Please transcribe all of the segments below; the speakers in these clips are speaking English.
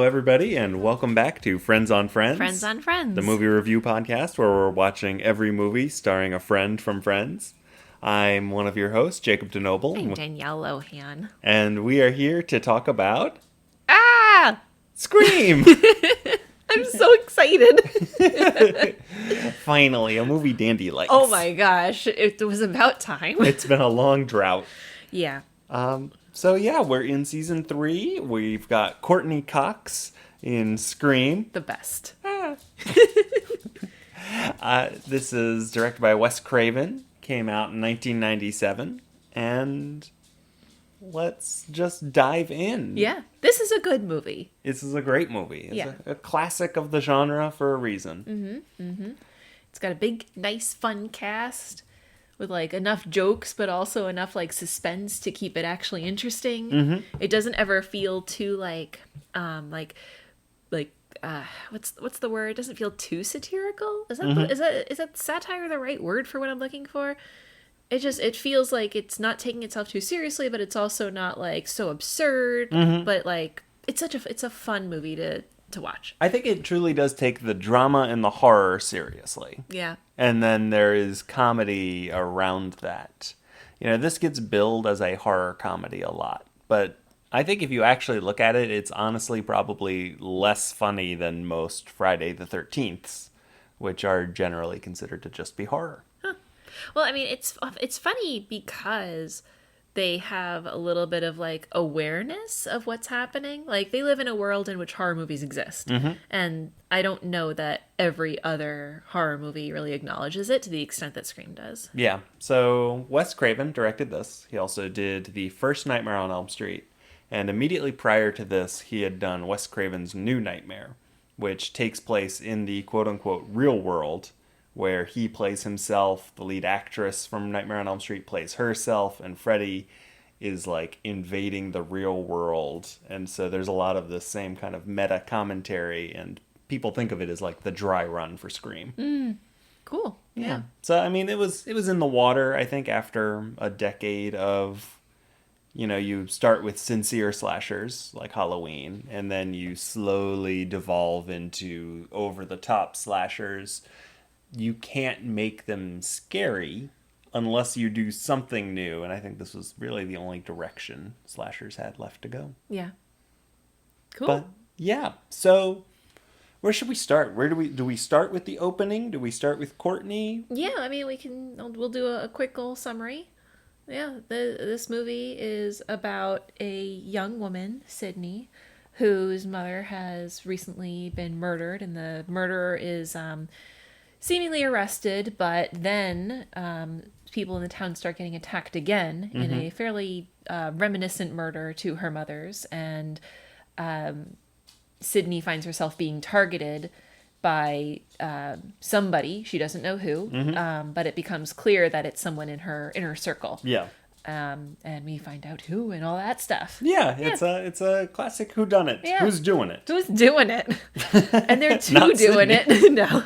everybody, and welcome back to Friends on Friends. Friends on Friends. The movie review podcast where we're watching every movie starring a friend from Friends. I'm one of your hosts, Jacob DeNoble. I'm Danielle Lohan. And we are here to talk about... Ah! Scream! I'm so excited. Finally, a movie Dandy likes. Oh my gosh, it was about time. It's been a long drought. Yeah. So yeah, we're in season 3. We've got Courteney Cox in Scream. The best. This is directed by Wes Craven. Came out in 1997. And let's just dive in. Yeah, this is a good movie. This is a great movie. It's Yeah. a classic of the genre for a reason. It's got a big, nice, fun cast with like enough jokes, but also enough like suspense to keep it actually interesting. It doesn't ever feel too what's the word? It doesn't feel too satirical. Is that satire the right word for what I'm looking for? It feels like it's not taking itself too seriously, but it's also not like so absurd. But like it's a fun movie to watch. I think it truly does take the drama and the horror seriously. Yeah. And then there is comedy around that. You know, this gets billed as a horror comedy a lot. But I think if you actually look at it, it's honestly probably less funny than most Friday the 13ths, which are generally considered to just be horror. Well, I mean, it's funny because they have a little bit of like awareness of what's happening. Like they live in a world in which horror movies exist. And I don't know that every other horror movie really acknowledges it to the extent that Scream does. Yeah. So Wes Craven directed this. He also did the first Nightmare on Elm Street. And immediately prior to this, he had done Wes Craven's New Nightmare, which takes place in the quote-unquote real world, where he plays himself, the lead actress from Nightmare on Elm Street plays herself, and Freddy is like invading the real world. And so there's a lot of the same kind of meta commentary, and people think of it as like the dry run for Scream. Cool. Yeah. So I mean, it was in the water, I think, after a decade of, you know, you start with sincere slashers like Halloween, and then you slowly devolve into over-the-top slashers. You can't make them scary unless you do something new, and I think this was really the only direction slashers had left to go. Yeah. Cool. But yeah, so where should we start? Where do we start with the opening? Do we start with Courteney? Yeah, I mean, we'll do a quick little summary. Yeah, this movie is about a young woman, Sydney, whose mother has recently been murdered, and the murderer is seemingly arrested, but then people in the town start getting attacked again in a fairly reminiscent murder to her mother's, and Sydney finds herself being targeted by somebody, she doesn't know who, but it becomes clear that it's someone in her inner circle. Yeah. And we find out who and all that stuff. Yeah, it's a classic whodunnit. Yeah. Who's doing it? Who's doing it? And they're two Not doing Sydney. it. No.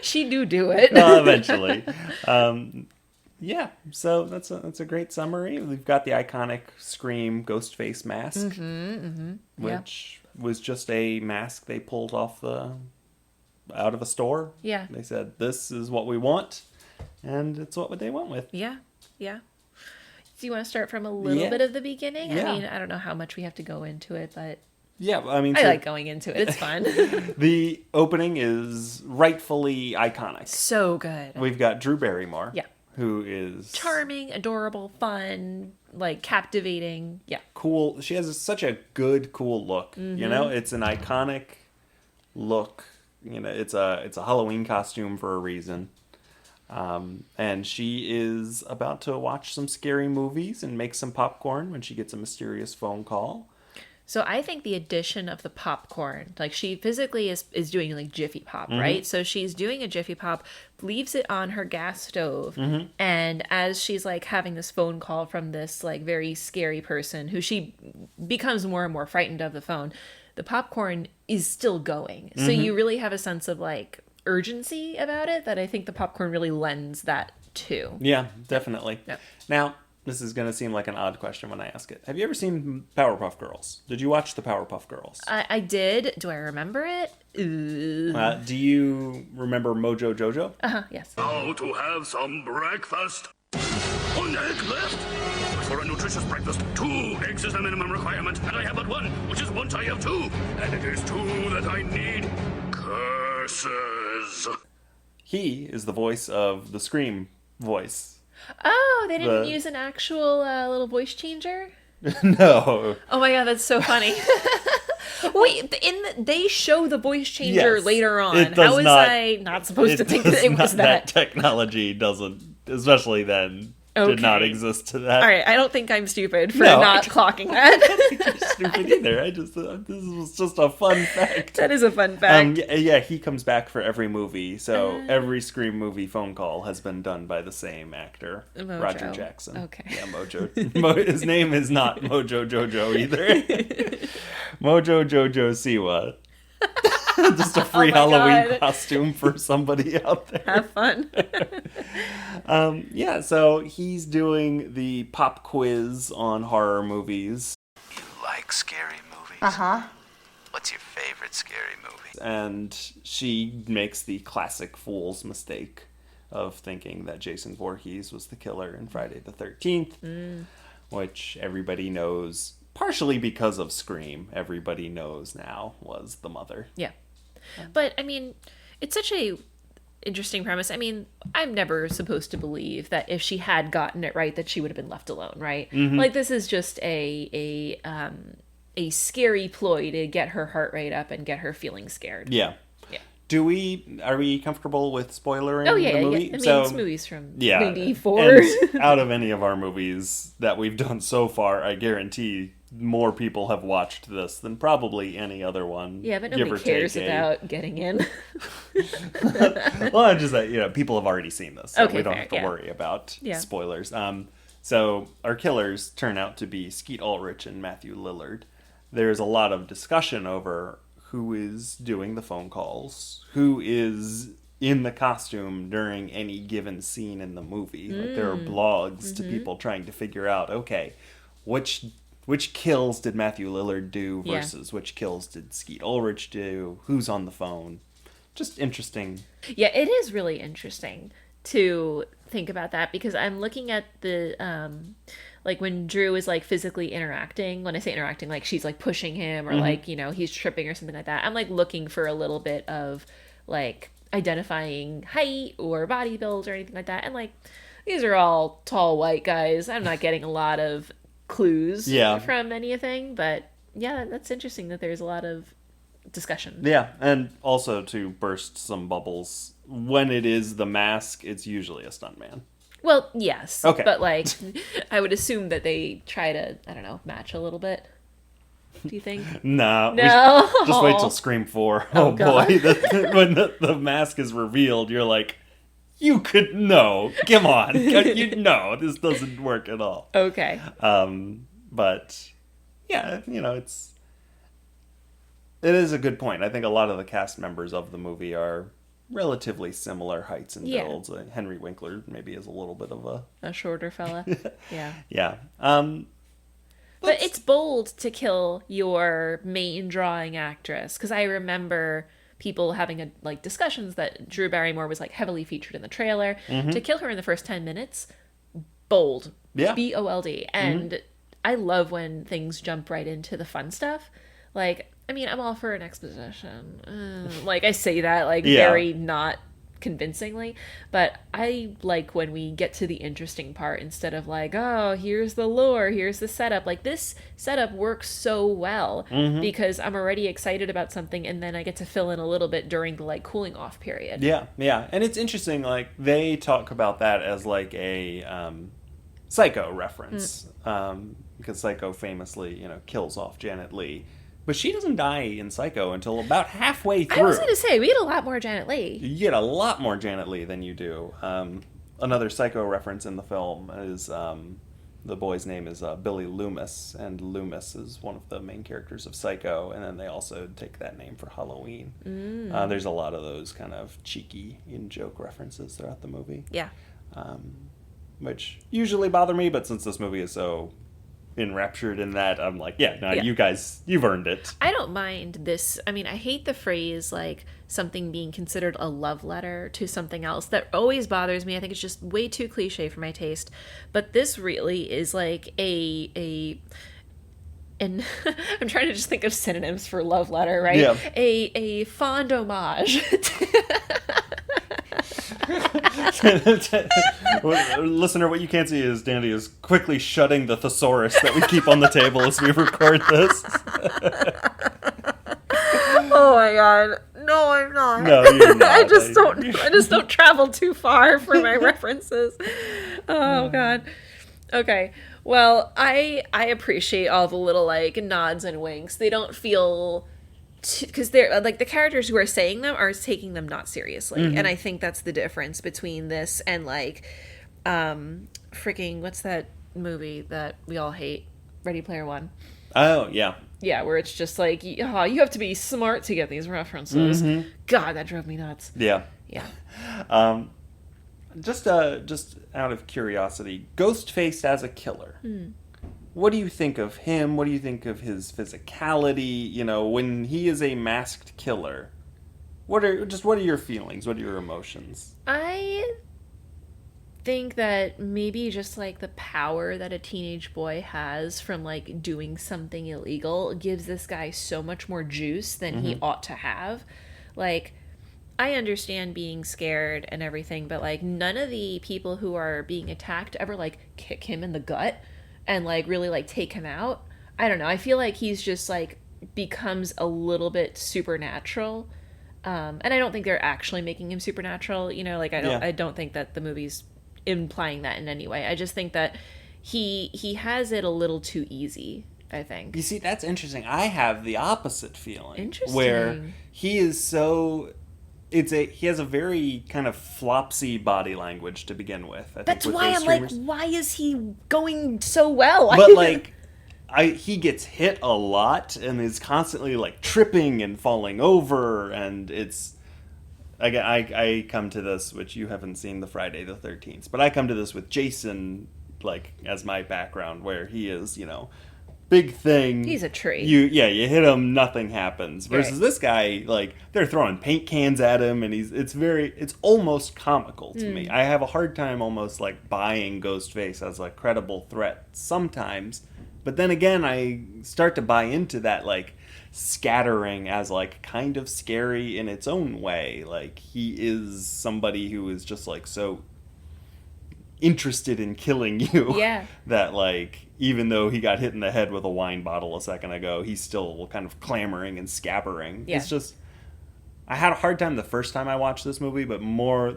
She do it. Eventually. Yeah, so that's a great summary. We've got the iconic Scream ghost face mask, which was just a mask they pulled off out of a store. Yeah. They said, this is what we want, and it's what they went with. Yeah. Do you want to start from a little bit of the beginning? Yeah. I mean, I don't know how much we have to go into it, but Yeah, I mean... I like going into it. It's fun. The opening is rightfully iconic. So good. We've got Drew Barrymore. Yeah. Who is... Charming, adorable, fun, like captivating. Yeah. Cool. She has such a good, cool look. You know, it's an iconic look. You know, it's a Halloween costume for a reason. And she is about to watch some scary movies and make some popcorn when she gets a mysterious phone call. So I think the addition of the popcorn, like she physically is doing like Jiffy Pop, right? So she's doing a Jiffy Pop, leaves it on her gas stove. And as she's like having this phone call from this like very scary person who she becomes more and more frightened of the phone, the popcorn is still going. So you really have a sense of like urgency about it that I think the popcorn really lends that to. Yeah, definitely. Yeah. Now, This is going to seem like an odd question when I ask it. Have you ever seen Powerpuff Girls? Did you watch the Powerpuff Girls? I did. Do I remember it? Do you remember Mojo Jojo? Yes. Now to have some breakfast. 1 egg left. But for a nutritious breakfast, 2 eggs is the minimum requirement, and I have but 1, which is one tie of 2. And it is 2 that I need. Curses. He is the voice of the Scream voice. Oh, they didn't use an actual little voice changer? No. Oh my god, that's so funny. Wait, they show the voice changer later on. How was I not supposed to think that it was that? That technology doesn't, especially then, did not exist to that. All right, I don't think I'm stupid for not clocking that. I don't think you're stupid either. This was just a fun fact. That is a fun fact. Yeah, he comes back for every movie. So every Scream movie phone call has been done by the same actor, Mojo. Roger Jackson. Okay. Yeah, Mojo. His name is not Mojo Jojo either. Mojo Jojo Siwa. Just a free Halloween costume for somebody out there. Have fun. Yeah, so he's doing the pop quiz on horror movies. You like scary movies? Uh-huh. What's your favorite scary movie? And she makes the classic fool's mistake of thinking that Jason Voorhees was the killer in Friday the 13th, which everybody knows, partially because of Scream, everybody knows now was the mother. Yeah. But, I mean, it's such a interesting premise. I mean, I'm never supposed to believe that if she had gotten it right, that she would have been left alone, right? Mm-hmm. Like, this is just a scary ploy to get her heart rate up and get her feeling scared. Yeah. Are we comfortable with spoilering the movie? Yeah. I mean, it's movies from 94. And out of any of our movies that we've done so far, I guarantee more people have watched this than probably any other one. Yeah, but nobody cares about getting in. Well, I'm just that, people have already seen this, so we don't have to worry about spoilers. So our killers turn out to be Skeet Ulrich and Matthew Lillard. There's a lot of discussion over who is doing the phone calls, who is in the costume during any given scene in the movie. Like, there are blogs to people trying to figure out, okay, which kills did Matthew Lillard do versus which kills did Skeet Ulrich do, who's on the phone. Just interesting. Yeah, it is really interesting to think about that, because I'm looking at the like when Drew is like physically interacting. When I say interacting, like she's like pushing him or like, he's tripping or something like that. I'm like looking for a little bit of like identifying height or body build or anything like that. And like, these are all tall white guys. I'm not getting a lot of clues from anything, but yeah, that's interesting that there's a lot of discussion. Yeah, and also to burst some bubbles, when it is the mask, it's usually a stuntman. Well, yes. Okay. But like, I would assume that they try to, I don't know, match a little bit. Do you think? No. Just wait till Scream 4. Oh boy. When the mask is revealed, you're like, you could know. Come on. You know, this doesn't work at all. Okay. But, yeah, it is a good point. I think a lot of the cast members of the movie are relatively similar heights and builds. Henry Winkler maybe is a little bit of a shorter fella. Yeah. Yeah. But it's bold to kill your main drawing actress, because I remember people having discussions that Drew Barrymore was like heavily featured in the trailer. To kill her in the first 10 minutes, bold. Yeah. BOLD. And I love when things jump right into the fun stuff. Like, I mean, I'm all for an exposition. Like, I say that, very not convincingly. But I like when we get to the interesting part instead of like, oh, here's the lore, here's the setup. Like, this setup works so well because I'm already excited about something, and then I get to fill in a little bit during the, cooling off period. Yeah, yeah. And it's interesting, they talk about that as, a Psycho reference. Because Psycho famously, kills off Janet Leigh. But she doesn't die in Psycho until about halfway through. I was going to say, we get a lot more Janet Leigh. You get a lot more Janet Leigh than you do. Another Psycho reference in the film is the boy's name is Billy Loomis, and Loomis is one of the main characters of Psycho, and then they also take that name for Halloween. There's a lot of those kind of cheeky in-joke references throughout the movie. Yeah. which usually bother me, but since this movie is so enraptured in that, I'm like, you guys, you've earned it. I don't mind this. I mean, I hate the phrase, like, something being considered a love letter to something else. That always bothers me. I think it's just way too cliche for my taste. But this really is like and I'm trying to just think of synonyms for love letter, right? Yeah. A fond homage. Listener, what you can't see is Dandy is quickly shutting the thesaurus that we keep on the table as we record this. Oh my god. No, I'm not. No, you're not. I just don't travel too far for my references. Oh god. Okay. Well, I appreciate all the little, like, nods and winks. They don't feel, because they're like, the characters who are saying them are taking them not seriously. Mm-hmm. And I think that's the difference between this and, like, freaking, what's that movie that we all hate? Ready Player One. Oh, yeah. Yeah, where it's just like, you have to be smart to get these references. Mm-hmm. God, that drove me nuts. Yeah. Yeah. Just out of curiosity, Ghostface as a killer. What do you think of him? What do you think of his physicality? You know, when he is a masked killer, what are your feelings? What are your emotions? I think that maybe just, like, the power that a teenage boy has from, like, doing something illegal gives this guy so much more juice than he ought to have. Like, I understand being scared and everything, but, like, none of the people who are being attacked ever, like, kick him in the gut and, like, really, like, take him out. I don't know. I feel like he's just, like, becomes a little bit supernatural. And I don't think they're actually making him supernatural. You know, like, I don't think that the movie's implying that in any way. I just think that he has it a little too easy, I think. You see, that's interesting. I have the opposite feeling. Interesting. Where he is so... he has a very kind of flopsy body language to begin with. I That's think, with why those I'm like, streamers. why is he going so well? But, like, he gets hit a lot and is constantly, like, tripping and falling over, and it's... I come to this, which you haven't seen the Friday the 13th, but I come to this with Jason, like, as my background, where he is, you know, big thing. He's a tree. You hit him, nothing happens. Versus Right. this guy, like, they're throwing paint cans at him, and it's almost comical to me. I have a hard time almost, like, buying Ghostface as a credible threat sometimes. But then again, I start to buy into that, like, scattering as, like, kind of scary in its own way. Like, he is somebody who is just, like, so interested in killing you. Yeah. That, like, even though he got hit in the head with a wine bottle a second ago, he's still kind of clamoring and scabbering. Yeah. It's just... I had a hard time the first time I watched this movie, but the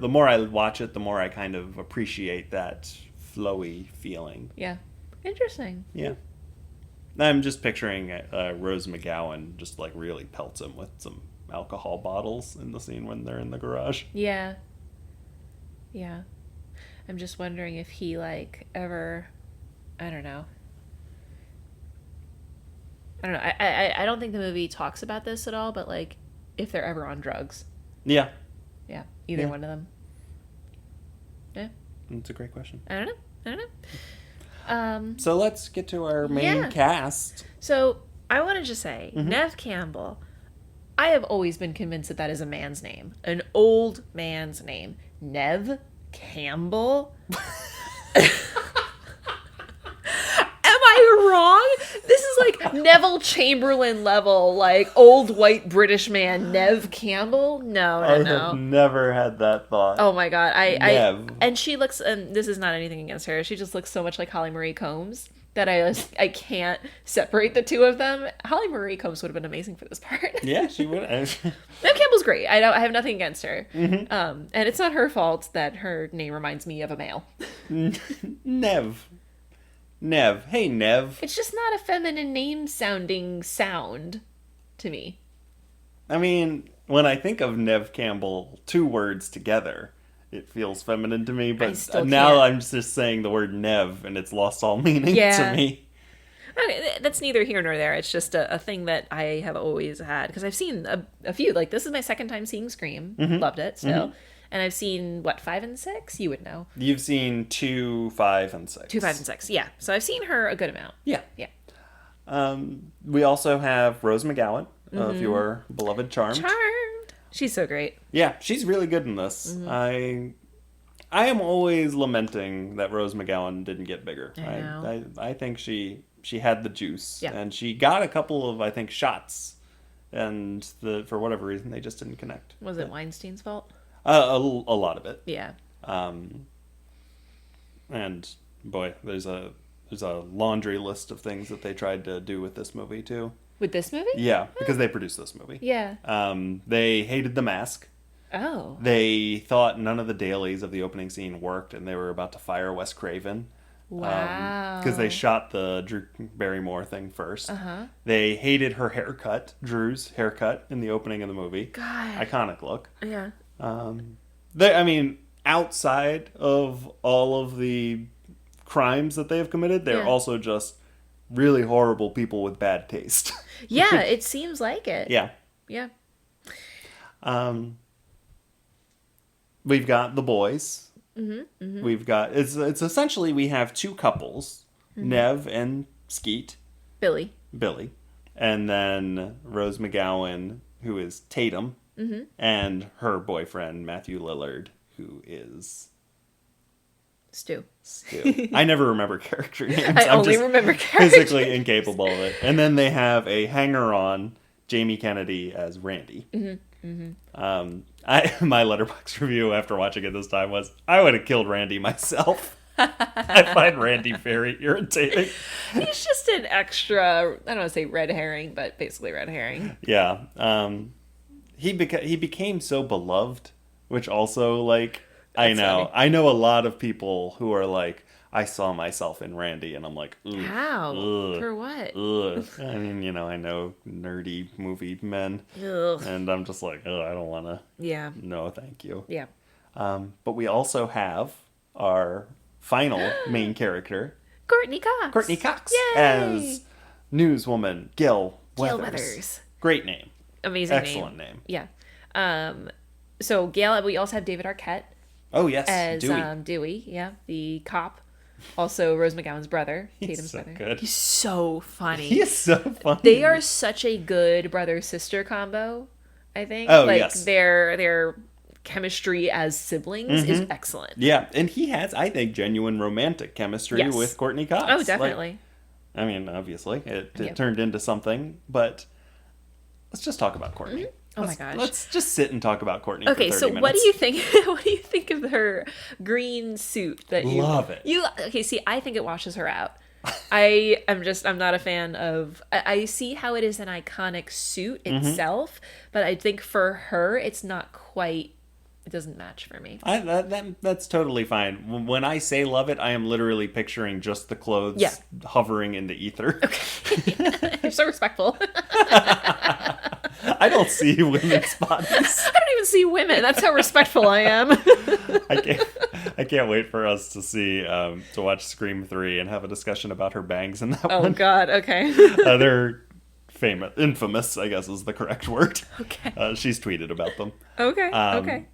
more I watch it, the more I kind of appreciate that flowy feeling. Yeah. Interesting. Yeah. I'm just picturing Rose McGowan just, like, really pelts him with some alcohol bottles in the scene when they're in the garage. Yeah. Yeah. I'm just wondering if he, like, ever... I don't know. I don't think the movie talks about this at all, but, like, if they're ever on drugs. Yeah. Yeah. Either Yeah. one of them. Yeah. That's a great question. I don't know. So let's get to our main cast. So I want to just say, Nev Campbell, I have always been convinced that that is a man's name. An old man's name. Nev Campbell? Am I wrong? This is like Neville Chamberlain level, like old white British man, Nev Campbell? No. I have never had that thought. Oh my god, Nev. and she looks, and this is not anything against her, she just looks so much like Holly Marie Combs that I can't separate the two of them. Holly Marie Combs would have been amazing for this part. Yeah, she would. Nev Campbell's great. I have nothing against her. And it's not her fault that her name reminds me of a male. Nev. Hey, Nev. It's just not a feminine name sounding sound to me. I mean, when I think of Nev Campbell, two words together, it feels feminine to me, but now can't. I'm just saying the word Nev, and it's lost all meaning to me. Okay, that's neither here nor there. It's just a thing that I have always had. Because I've seen a few. Like, this is my second time seeing Scream. Loved it still. And I've seen, what, 5 and 6? You would know. You've seen 2, 5, and 6. 2, 5, and 6. Yeah. So I've seen her a good amount. Yeah. Yeah. We also have Rose McGowan of your beloved Charmed. Charmed. She's so great. Yeah, she's really good in this. I am always lamenting that Rose McGowan didn't get bigger. I know. I think she had the juice. Yeah. And she got a couple of, I think, shots. And for whatever reason, they just didn't connect. Was it Weinstein's fault? A lot of it. Yeah. And boy, there's a laundry list of things that they tried to do with this movie too. With this movie? Yeah, because they produced this movie. Yeah. They hated the mask. Oh. They thought none of the dailies of the opening scene worked, and they were about to fire Wes Craven. Wow. Because they shot the Drew Barrymore thing first. Uh-huh. They hated her haircut, Drew's haircut, in the opening of the movie. God. Iconic look. Yeah. Outside of all of the crimes that they have committed, they're also just really horrible people with bad taste. Yeah, it seems like it. Yeah. Yeah. We've got the boys. We've got it's essentially we have two couples, Nev and Skeet, Billy, and then Rose McGowan, who is Tatum, and her boyfriend Matthew Lillard, who is Stu. I never remember character names. I I'm only just remember character physically incapable of it. And then they have a hanger-on, Jamie Kennedy as Randy. My Letterboxd review after watching it this time was, I would have killed Randy myself. I find Randy very irritating. He's just an extra, I don't want to say red herring, but basically red herring. Yeah. He became so beloved, which also, like, I know a lot of people who are like, I saw myself in Randy, and I'm like, ugh, How? ugh, For what? ugh. I mean, I know nerdy movie men, Ugh. and I'm just like, ugh, I don't want to. Yeah. No, thank you. Yeah. But we also have our final main character, Courteney Cox. Yay! as newswoman Gale Gale Weathers. Weathers. Great name. Amazing Excellent name. Yeah. So Gale, we also have David Arquette Oh, yes. as Dewey. Dewey. Yeah. The cop. Also Rose McGowan's brother. Tatum's so brother. good. He's so funny. He is so funny. They are such a good brother-sister combo, I think. Oh, like, yes. Their chemistry as siblings is excellent. Yeah, and he has, I think, genuine romantic chemistry Yes. with Courteney Cox. Oh, definitely. I mean, obviously, it turned into something, but let's just talk about Courteney. Oh my gosh. Let's just sit and talk about Courteney Okay, for 30 so minutes. what do you think? What do you think of her green suit? That you Love it. Okay, see, I think it washes her out. I'm not a fan of. I see how it is an iconic suit itself, but I think for her, it's not quite. It doesn't match for me. That's totally fine. When I say love it, I am literally picturing just the clothes hovering in the ether. Okay. You're so respectful. I don't see women's bodies. I don't even see women. That's how respectful I am. I can't wait for us to see to watch Scream 3 and have a discussion about her bangs in that Oh one. God. Okay. They're infamous, I guess is the correct word. Okay. She's tweeted about them. Okay. Okay.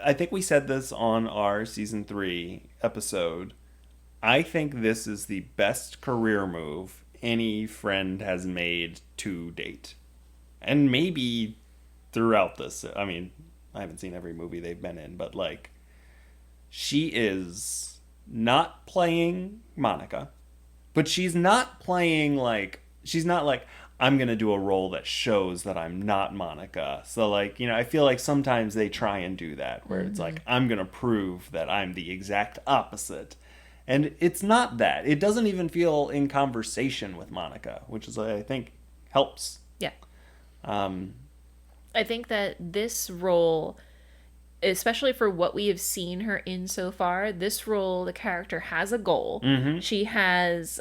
I think we said this on our season 3 episode. I think this is the best career move any friend has made to date. And maybe throughout this. I mean, I haven't seen every movie they've been in, but like, she is not playing Monica, but she's not playing like, she's not like, I'm going to do a role that shows that I'm not Monica. So like, I feel like sometimes they try and do that where it's like, I'm going to prove that I'm the exact opposite. And it's not that. It doesn't even feel in conversation with Monica, which is, I think, helps. Yeah. I think that this role, especially for what we have seen her in so far, this role, the character has a goal. She has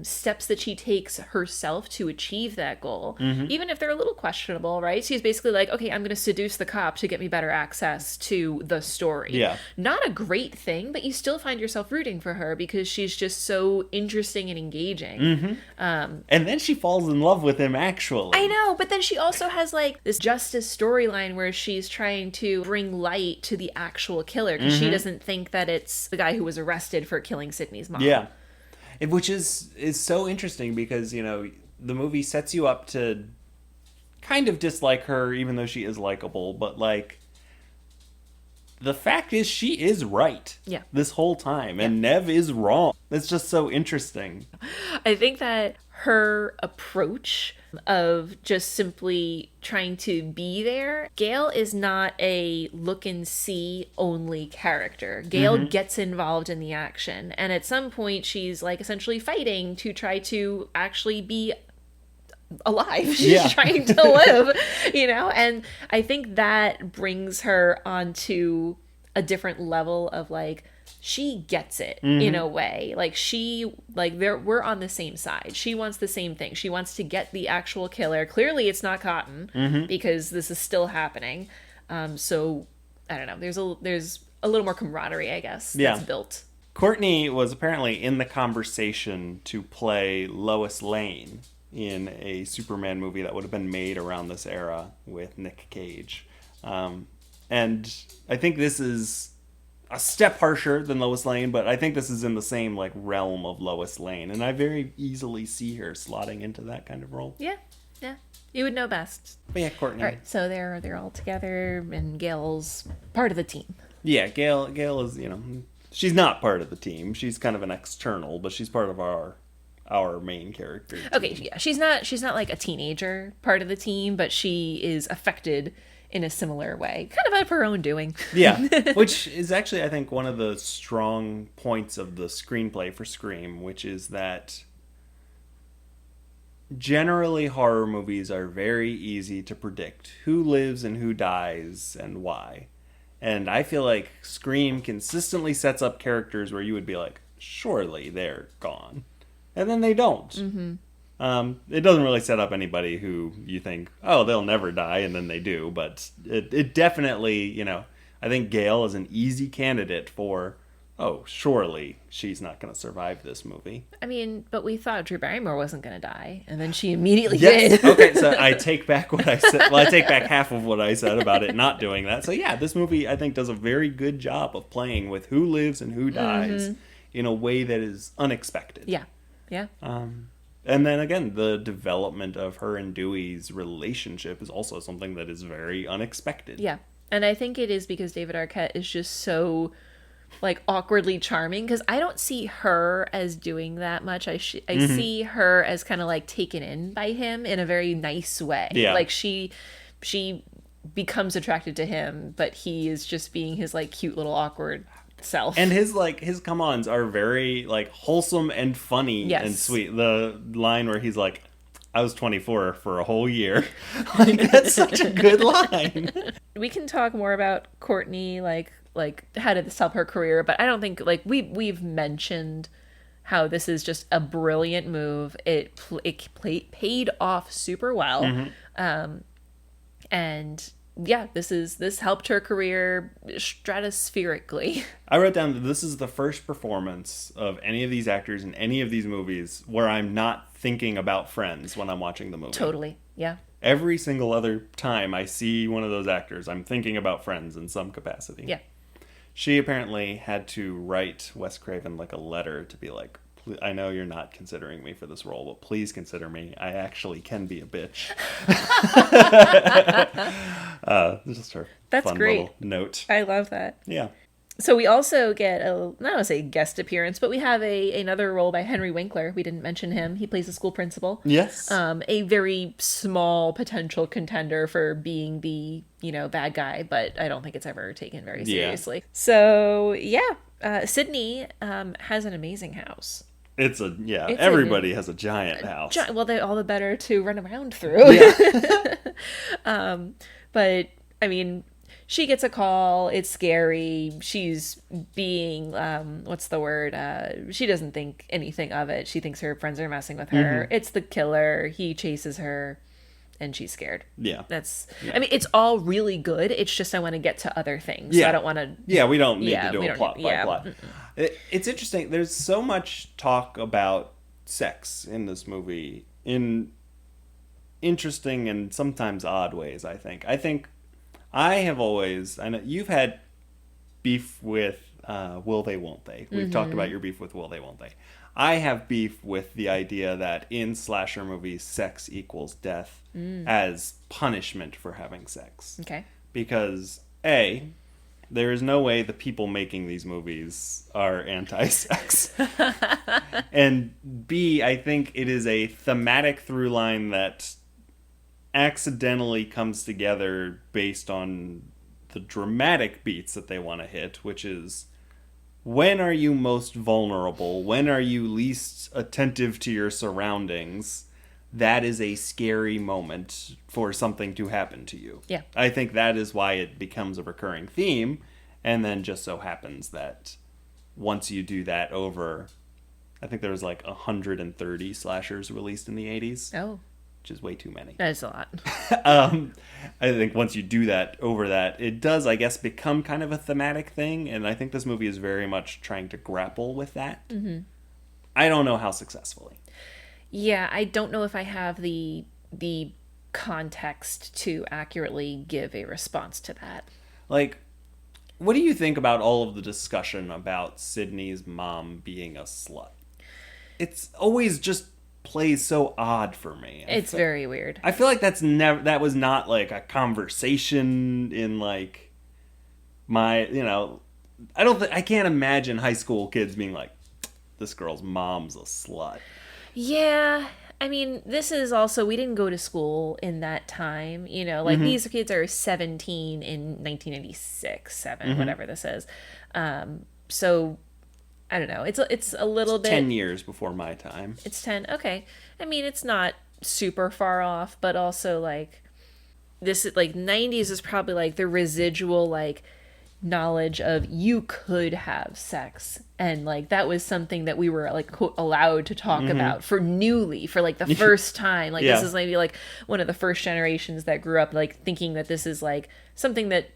steps that she takes herself to achieve that goal, even if they're a little questionable, right? She's basically like, okay, I'm going to seduce the cop to get me better access to the story. Yeah. Not a great thing, but you still find yourself rooting for her because she's just so interesting and engaging. And then she falls in love with him, actually. I know, but then she also has like this justice storyline where she's trying to bring light to the actual killer because she doesn't think that it's the guy who was arrested for killing Sydney's mom. Yeah. Which is so interesting because, you know, the movie sets you up to kind of dislike her even though she is likable, but like the fact is she is right. Yeah. This whole time, and Nev is wrong. It's just so interesting. I think that her approach of just simply trying to be there, Gale is not a look and see only character. Gale gets involved in the action, and at some point she's like essentially fighting to try to actually be alive. She's trying to live, you know, and I think that brings her onto a different level of like, she gets it in a way. Like we're on the same side. She wants the same thing. She wants to get the actual killer. Clearly it's not Cotton because this is still happening. So I don't know. There's a little more camaraderie, I guess, that's built. Courtney was apparently in the conversation to play Lois Lane in a Superman movie that would have been made around this era with Nick Cage. And I think this is a step harsher than Lois Lane, but I think this is in the same like realm of Lois Lane, and I very easily see her slotting into that kind of role. Yeah. You would know best. But yeah, Courtney. All right, so they're all together, and Gale's part of the team. Yeah, Gale is, you know, she's not part of the team. She's kind of an external, but she's part of our main character team. Okay, yeah, she's not like a teenager part of the team, but she is affected in a similar way, kind of of her own doing. Yeah, which is actually, I think, one of the strong points of the screenplay for Scream, which is that generally horror movies are very easy to predict who lives and who dies and why. And I feel like Scream consistently sets up characters where you would be like, surely they're gone. And then they don't. It doesn't really set up anybody who you think, oh, they'll never die, and then they do. But it definitely, you know, I think Gale is an easy candidate for, oh, surely she's not going to survive this movie. I mean, but we thought Drew Barrymore wasn't going to die, and then she immediately Yes. did. Okay, so I take back what I said. Well, I take back half of what I said about it not doing that. So yeah, this movie, I think, does a very good job of playing with who lives and who dies in a way that is unexpected. Yeah. And then again, the development of her and Dewey's relationship is also something that is very unexpected. Yeah. And I think it is because David Arquette is just so like awkwardly charming, because I don't see her as doing that much. I see her as kind of like taken in by him in a very nice way. Yeah. Like she becomes attracted to him, but he is just being his like cute little awkward self. And his come-ons are very like wholesome and funny and sweet. The line where he's like, I was 24 for a whole year. Like, that's such a good line. We can talk more about Courtney, like how did this help her career, but I don't think like we've mentioned how this is just a brilliant move. It paid off super well. And yeah, this helped her career stratospherically. I wrote down that this is the first performance of any of these actors in any of these movies where I'm not thinking about Friends when I'm watching the movie. Totally, yeah. Every single other time I see one of those actors, I'm thinking about Friends in some capacity. Yeah. She apparently had to write Wes Craven like a letter to be like, I know you're not considering me for this role, but please consider me. I actually can be a bitch. Just her fun great. little note. I love that. Yeah. So we also get I don't want to say guest appearance, but we have another role by Henry Winkler. We didn't mention him. He plays the school principal. Yes. A very small potential contender for being the, bad guy, but I don't think it's ever taken very seriously. Yeah. So yeah, Sydney has an amazing house. Everybody has a giant house. Well, they're all the better to run around through. Yeah. But I mean, she gets a call. It's scary. She's being, what's the word? She doesn't think anything of it. She thinks her friends are messing with her. It's the killer. He chases her, and she's scared. Yeah. I mean, it's all really good. It's just I want to get to other things. So I don't want to. Yeah, we don't need to do a plot by plot. It's interesting. There's so much talk about sex in this movie in interesting and sometimes odd ways, I think. I have always, I know you've had beef with Will They, Won't They. We've talked about your beef with Will They, Won't They. I have beef with the idea that in slasher movies, sex equals death as punishment for having sex. Okay. Because, A, there is no way the people making these movies are anti-sex. And B, I think it is a thematic through line that accidentally comes together based on the dramatic beats that they want to hit, which is, when are you most vulnerable? When are you least attentive to your surroundings? That is a scary moment for something to happen to you. Yeah. I think that is why it becomes a recurring theme, and then just so happens that once you do that over, I think there was like 130 slashers released in the 80s. Oh. Which is way too many. That is a lot. I think once you do that over that, it does, I guess, become kind of a thematic thing, and I think this movie is very much trying to grapple with that. Mm-hmm. I don't know how successfully. Yeah, I don't know if I have the context to accurately give a response to that. Like, what do you think about all of the discussion about Sydney's mom being a slut? It's always just plays so odd for me. It's very weird. I feel like that was not like a conversation in like my, I can't imagine high school kids being like, this girl's mom's a slut. Yeah. I mean, this is also, we didn't go to school in that time, these kids are 17 in 1996, 7, whatever this is. So I don't know. It's a little bit 10 years before my time. It's 10. Okay. I mean, it's not super far off, but also like this is like 90s is probably like the residual like knowledge of you could have sex, and like that was something that we were like quote, allowed to talk about for like the first time. Like this is maybe like one of the first generations that grew up like thinking that this is like something that,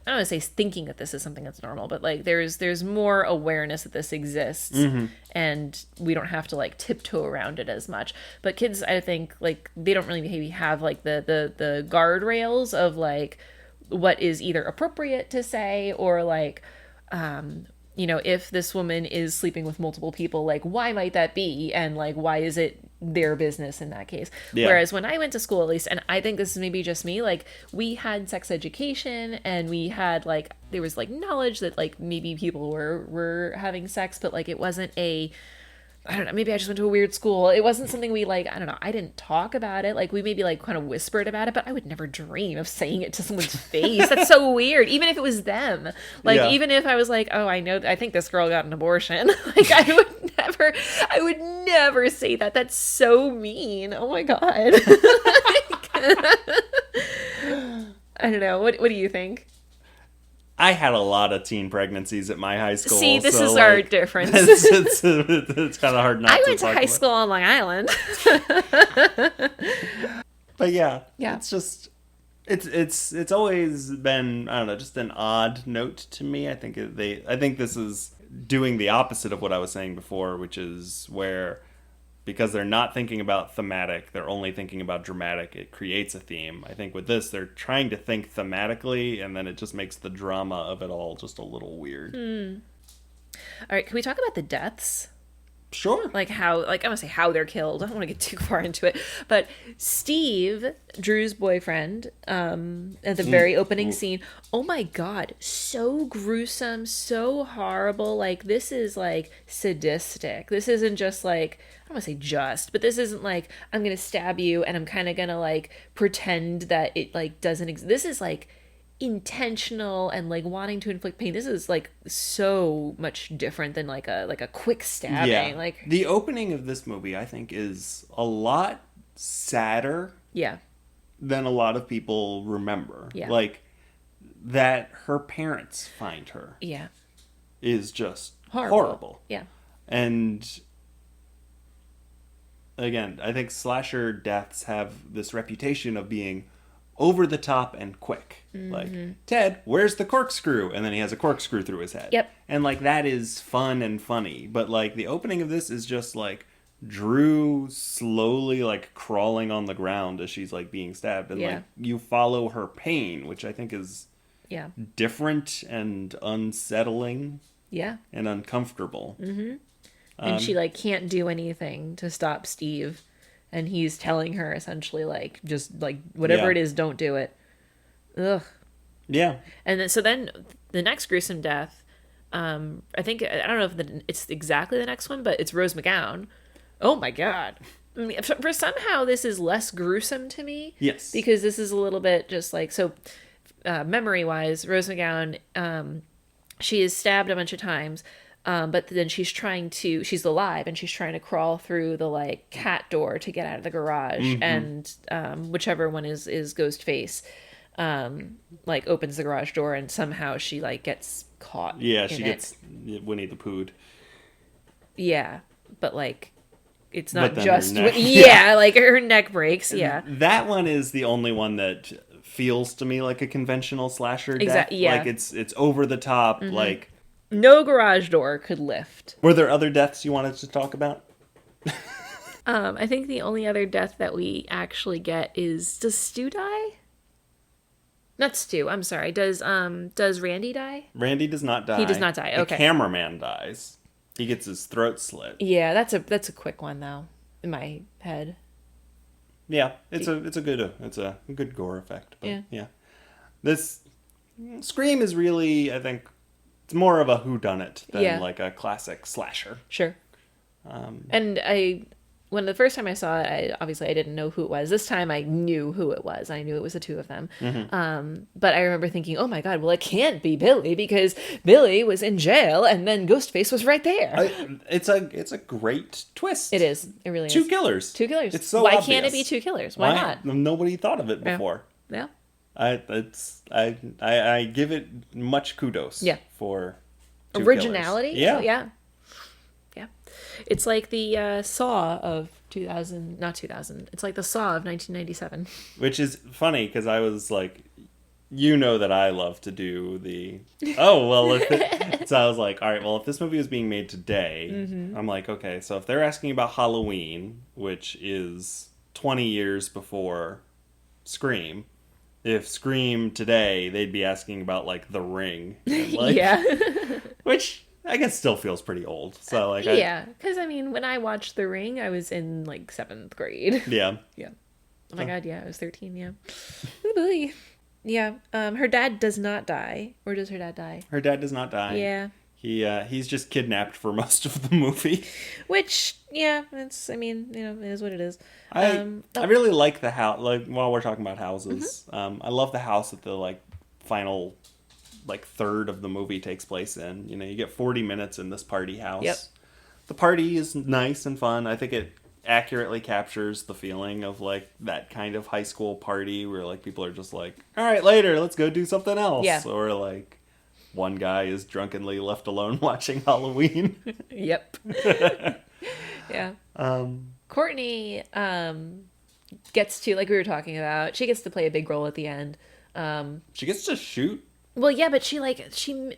I don't want to say thinking that this is something that's normal, but like there's more awareness that this exists, and we don't have to like tiptoe around it as much. But kids, I think, like they don't really maybe have like the guardrails of like what is either appropriate to say, or like if this woman is sleeping with multiple people, like why might that be, and like why is it their business in that case. Whereas when I went to school, at least, and I think this is maybe just me, like we had sex education, and we had like there was like knowledge that like maybe people were having sex, but like it wasn't I don't know, maybe I just went to a weird school. It wasn't something we like, I don't know, I didn't talk about it. Like we maybe like kind of whispered about it, but I would never dream of saying it to someone's face. That's so weird. Even if it was them. Like even if I was like, oh, I think this girl got an abortion. Like I would never say that. That's so mean. Oh my God. I don't know. What do you think? I had a lot of teen pregnancies at my high school. See, this is our difference. It's kind of hard not to I went to high school on Long Island. But yeah, it's just it's always been, I don't know, just an odd note to me. I think this is doing the opposite of what I was saying before, which is where, because they're not thinking about thematic, they're only thinking about dramatic, it creates a theme. I think with this, they're trying to think thematically, and then it just makes the drama of it all just a little weird. All right, can we talk about the deaths? Sure. Like how, like I want to say how they're killed. I don't want to get too far into it. But Steve, Drew's boyfriend, at the very opening scene, oh my God, so gruesome, so horrible. Like this is like sadistic. This isn't just like, I don't want to say just, but this isn't like, I'm going to stab you and I'm kind of going to like pretend that it like doesn't exist. This is like intentional and like wanting to inflict pain. This is like so much different than like a quick stabbing. Yeah. Like the opening of this movie, I think, is a lot sadder than a lot of people remember. Yeah. Like that her parents find her Yeah. is just Horrible. horrible. Yeah. And again, I think slasher deaths have this reputation of being over the top and quick. Like, Ted, where's the corkscrew? And then he has a corkscrew through his head. Yep. And like that is fun and funny. But like the opening of this is just like Drew slowly like crawling on the ground as she's like being stabbed. And Yeah. like you follow her pain, which I think is Yeah. different and unsettling Yeah. and uncomfortable. And she like can't do anything to stop Steve, and he's telling her essentially like just like whatever Yeah. it is, don't do it. Ugh. Yeah. And then the next gruesome death, I think I don't know if it's exactly the next one, but it's Rose McGowan. Oh my god. I mean, for somehow this is less gruesome to me. Yes. Because this is a little bit just like so. Memory wise, Rose McGowan, she is stabbed a bunch of times. But then she's alive and she's trying to crawl through the like cat door to get out of the garage, and whichever one is Ghostface, like opens the garage door and somehow she like gets caught. Yeah, in she it. gets Winnie the Pooh'd. Yeah, but like it's But not then just her neck- yeah, like her neck breaks. Yeah, That one is the only one that feels to me like a conventional slasher death. Yeah. Like it's over the top. Like, no garage door could lift. were there other deaths you wanted to talk about? I think the only other death that we actually get is, does Stu die? Not Stu, I'm sorry. Does Randy die? Randy does not die. He does not die, okay. The cameraman dies. He gets his throat slit. Yeah, that's a quick one though, in my head. Yeah, it's a good gore effect. But Yeah. This Scream is really, I think, it's more of a whodunit than like a classic slasher. Sure. And when the first time I saw it, I didn't know who it was. This time I knew who it was. I knew it was the two of them. But I remember thinking, oh my God, well, it can't be Billy because Billy was in jail and then Ghostface was right there. It's a great twist. It is. It really Two is. killers. Two killers. It's so Why obvious. can't it be two killers? Why not? Nobody thought of it before. Yeah. I give it much kudos. Yeah. For two Originality. killers. Yeah. Yeah. It's like the Saw of 2000, not 2000. It's like the Saw of 1997. Which is funny because I was like, you know that I love to do the so I was like, all right, well, if this movie was being made today, I'm like, okay, so if they're asking about Halloween, which is 20 years before Scream, if Scream today, they'd be asking about like The Ring, and, like, Yeah. which I guess still feels pretty old. So like, Yeah, because I mean, when I watched The Ring, I was in like 7th grade. Yeah. Yeah. Oh my God, yeah, I was 13. Yeah. Ooh, boy. Yeah. Her dad does not die, or does her dad die? Her dad does not die. Yeah. He's just kidnapped for most of the movie. Which, yeah, it's. I mean, it is what it is. I really like the house. Like while we're talking about houses, I love the house that the like final like third of the movie takes place in. You get 40 minutes in this party house. Yep. The party is nice and fun. I think it accurately captures the feeling of like that kind of high school party where like people are just like, all right, later, let's go do something else. Yeah. Or like one guy is drunkenly left alone watching Halloween. Yep. Yeah. Courtney gets to, like we were talking about, she gets to play a big role at the end. She gets to shoot. Well, yeah, but she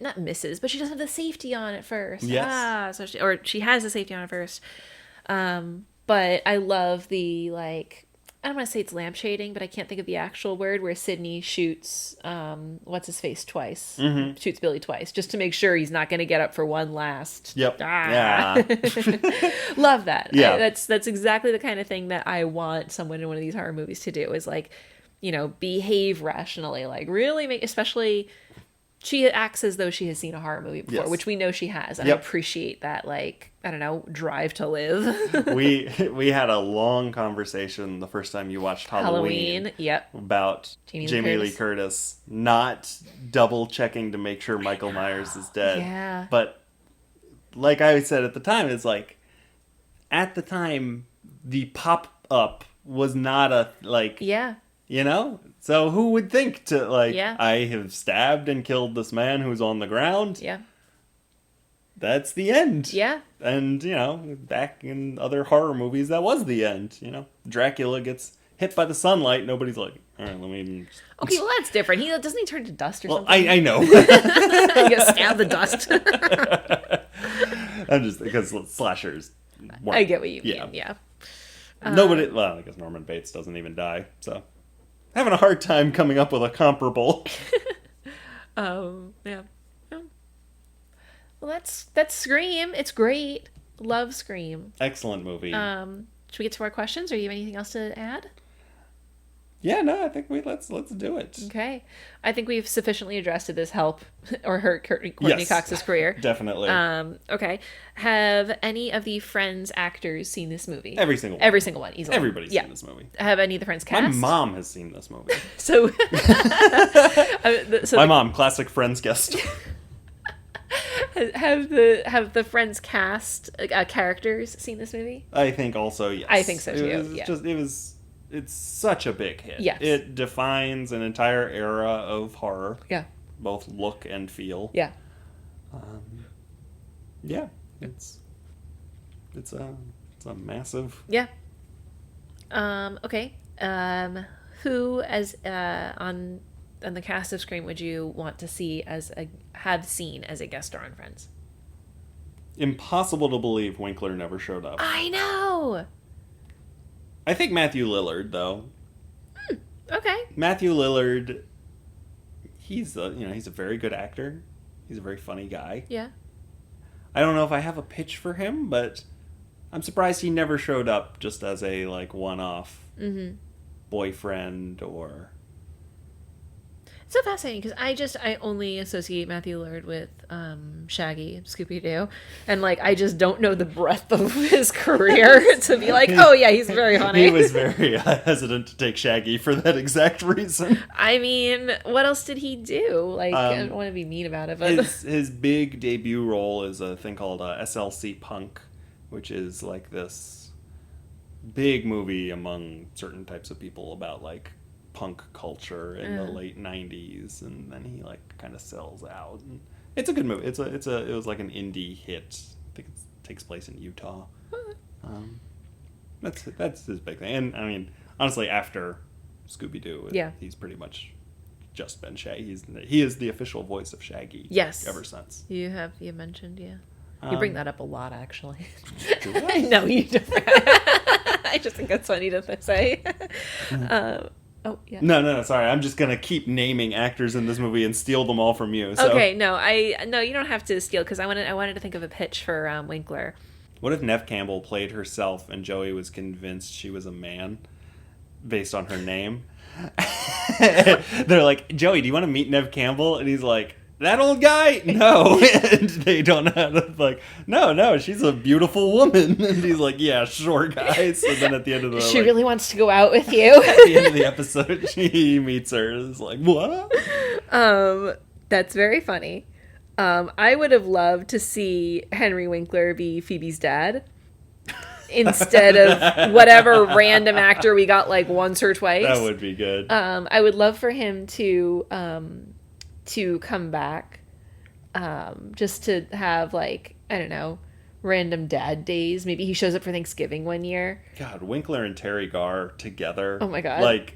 not misses, but she doesn't have the safety on at first. Yes. So she has the safety on at first. But I love the, like, I don't want to say it's lampshading, but I can't think of the actual word, where Sydney shoots what's his face twice. Shoots Billy twice, just to make sure he's not going to get up for one last. Yep. Yeah. Love that. Yeah. That's exactly the kind of thing that I want someone in one of these horror movies to do, is like, behave rationally, like really make, especially she acts as though she has seen a horror movie before, Yes. which we know she has. And Yep. I appreciate that, like, I don't know, drive to live. we had a long conversation the first time you watched Halloween. Yep. About Jamie Lee Curtis not double checking to make sure Michael Myers is dead. Yeah. But like I said at the time, it's like at the time the pop up was not a like Yeah. You know? So who would think to, like, Yeah. I have stabbed and killed this man who's on the ground. Yeah. That's the end. Yeah. And, you know, back in other horror movies, that was the end. You know, Dracula gets hit by the sunlight. Nobody's like, all right, let me... Okay, well, that's different. Doesn't he turn to dust or Well, something? I know. You gotta stab the dust. I'm just... Because slashers weren't. I get what you mean, yeah. Nobody... Well, I guess Norman Bates doesn't even die, so... Having a hard time coming up with a comparable. Yeah. Well, that's Scream. It's great. Love Scream. Excellent movie. Should we get to our questions, or do you have anything else to add? Yeah, no, I think let's do it. Okay. I think we've sufficiently addressed did this help or hurt Courtney Yes. Cox's career. Definitely. Okay. Have any of the Friends actors seen this movie? Every single one. Every single one, easily. Everybody's seen this movie. Have any of the Friends My cast? mom has seen this movie. So, My mom, classic Friends guest. have the Friends cast characters seen this movie? I think also, yes. I think so, too, It's such a big hit. Yes. It defines an entire era of horror, Yeah. both look and feel. Yeah. Yeah, it's a massive... Yeah. Okay. Who as on the cast of Scream would you want to see have seen as a guest star on Friends? Impossible to believe Winkler never showed up. I know. I think Matthew Lillard, though. Okay. Matthew Lillard, he's a very good actor. He's a very funny guy. Yeah. I don't know if I have a pitch for him, but I'm surprised he never showed up just as a one-off boyfriend or... It's so fascinating because I only associate Matthew Lillard with Shaggy, Scooby-Doo, and I just don't know the breadth of his career to be like, oh yeah, he's very funny. He was very hesitant to take Shaggy for that exact reason. I mean, what else did he do? I don't want to be mean about it, but his big debut role is a thing called SLC Punk, which is this big movie among certain types of people about punk culture in the late 90s, and then he kind of sells out. And it's a good movie. It was an indie hit. I think it takes place in Utah. That's his big thing. And I mean, honestly, after Scooby-Doo, he's pretty much just been Shaggy. He is the official voice of Shaggy. Yes. Ever since. You mentioned, you bring that up a lot, actually. Do I? No, you don't. I just think that's funny to say. Oh, yeah. No, sorry. I'm just going to keep naming actors in this movie and steal them all from you. So. Okay, no, you don't have to steal, because I wanted to think of a pitch for Winkler. What if Neve Campbell played herself and Joey was convinced she was a man based on her name? They're like, Joey, do you want to meet Neve Campbell? And he's like, that old guy? No. And they don't know how to, no, she's a beautiful woman. And he's like, yeah, sure, guys. And then at the end of the... She really wants to go out with you. At the end of the episode, he meets her and is like, what? That's very funny. I would have loved to see Henry Winkler be Phoebe's dad instead of whatever random actor we got once or twice. That would be good. I would love for him to come back, just to have I don't know, random dad days. Maybe he shows up for Thanksgiving one year. God, Winkler and Terry Garr together. Oh my God.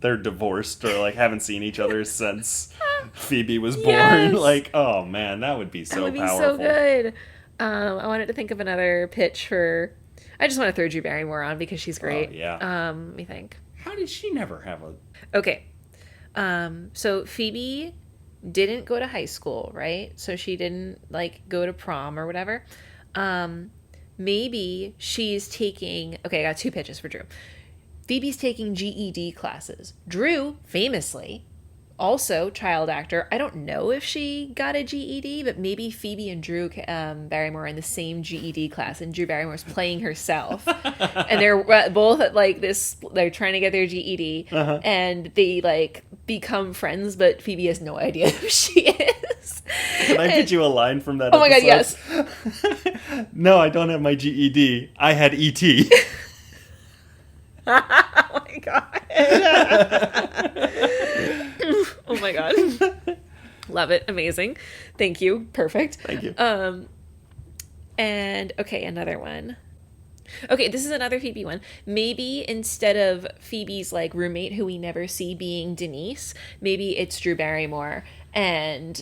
They're divorced or haven't seen each other since Phoebe was born. Yes. Oh man, that would be so powerful. That would be so good. I wanted to think of another pitch for... I just want to throw Drew Barrymore on because she's great. Oh, yeah. Let me think. How did she never have a... Okay. So Phoebe didn't go to high school, right? So she didn't go to prom or whatever. Maybe she's taking... Okay, I got two pitches for Drew. Phoebe's taking GED classes. Drew, famously, also child actor. I don't know if she got a GED, but maybe Phoebe and Drew Barrymore are in the same GED class, and Drew Barrymore's playing herself. And they're both at this, they're trying to get their GED, and they become friends, but Phoebe has no idea who she is. Can I get you a line from that episode? My God, yes. No, I don't have my GED. I had ET. Oh my God. Oh my god. Love it. Amazing. Thank you. Perfect. Thank you. And okay, another one. Okay, this is another Phoebe one. Maybe instead of Phoebe's like roommate who we never see being Denise, maybe it's Drew Barrymore, and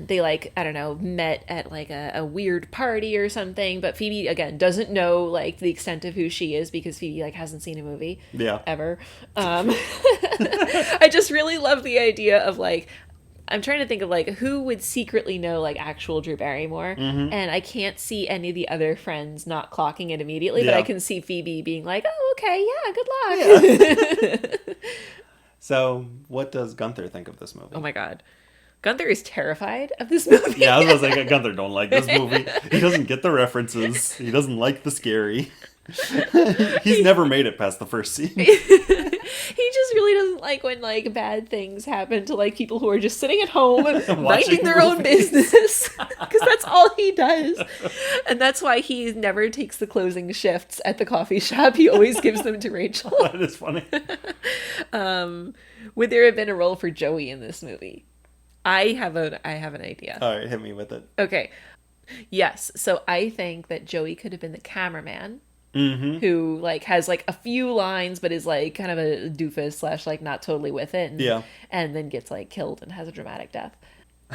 they like, I don't know, met at like a weird party or something, but Phoebe again doesn't know like the extent of who she is because Phoebe like hasn't seen a movie ever. I just really love the idea of like, I'm trying to think of like who would secretly know like actual Drew Barrymore, and I can't see any of the other friends not clocking it immediately, but I can see Phoebe being like, "Oh, okay, yeah, good luck." Yeah. So, what does Gunther think of this movie? Oh my god, Gunther is terrified of this movie. Yeah, I was like, Gunther don't like this movie. He doesn't get the references. He doesn't like the scary. He's never made it past the first scene. He just really doesn't like when like bad things happen to like people who are just sitting at home minding their own business, because that's all he does. And that's why he never takes the closing shifts at the coffee shop. He always gives them to Rachel. That is funny. Would there have been a role for Joey in this movie? I have an idea. All right, hit me with it. Okay. Yes. So I think that Joey could have been the cameraman. Who like has like a few lines but is like kind of a doofus / like not totally with it, and then gets like killed and has a dramatic death.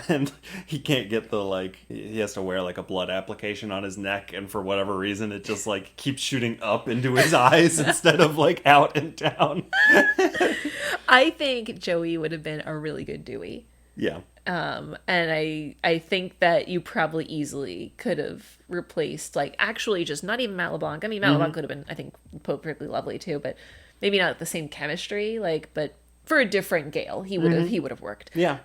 And he can't get the like, he has to wear like a blood application on his neck, and for whatever reason it just like keeps shooting up into his eyes instead of like out and down. I think Joey would have been a really good Dewey. Yeah. And I think that you probably easily could have replaced, like, actually just not even Matt LeBlanc. I mean, Matt LeBlanc could have been, I think, perfectly lovely too, but maybe not the same chemistry, like, but for a different Gale, he would have worked. Yeah.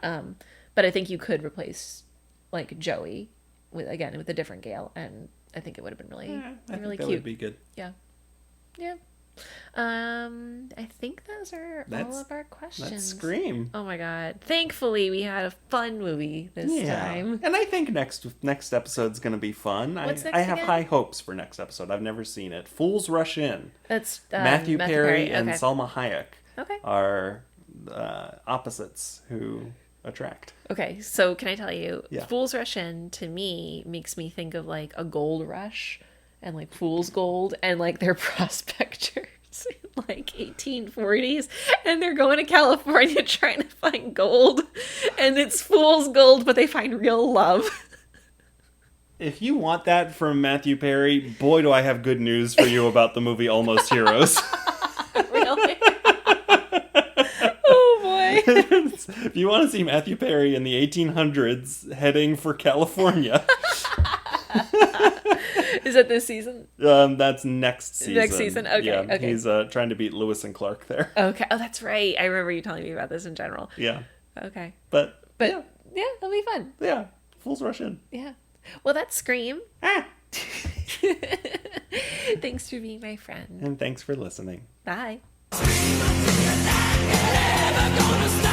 But I think you could replace, like, Joey with a different Gale, and I think it would have been really, really that cute. would be good. Yeah. Yeah. I think those are all of our questions. That's Scream. Oh my god. Thankfully we had a fun movie this time. And I think next episode's gonna be fun. What's next I have again? high hopes for next episode. I've never seen it. Fools Rush In. That's Matthew Perry and okay. Salma Hayek Okay. are opposites who attract. Okay, so can I tell you, Yeah. Fools Rush In to me makes me think of like a gold rush and like fool's gold and like their prospectors in like 1840s, and they're going to California trying to find gold, and it's fool's gold, but they find real love. If you want that from Matthew Perry, boy do I have good news for you about the movie Almost Heroes. Really? Oh boy. If you want to see Matthew Perry in the 1800s heading for California. Is that this season? That's next season. Next season? Okay, Yeah, okay. He's trying to beat Lewis and Clark there. Okay. Oh, that's right. I remember you telling me about this in general. Yeah. Okay. But yeah, that'll be fun. Yeah. Fools Rush In. Yeah. Well, that's Scream. Ah. Thanks for being my friend. And thanks for listening. Bye. Never gonna stop.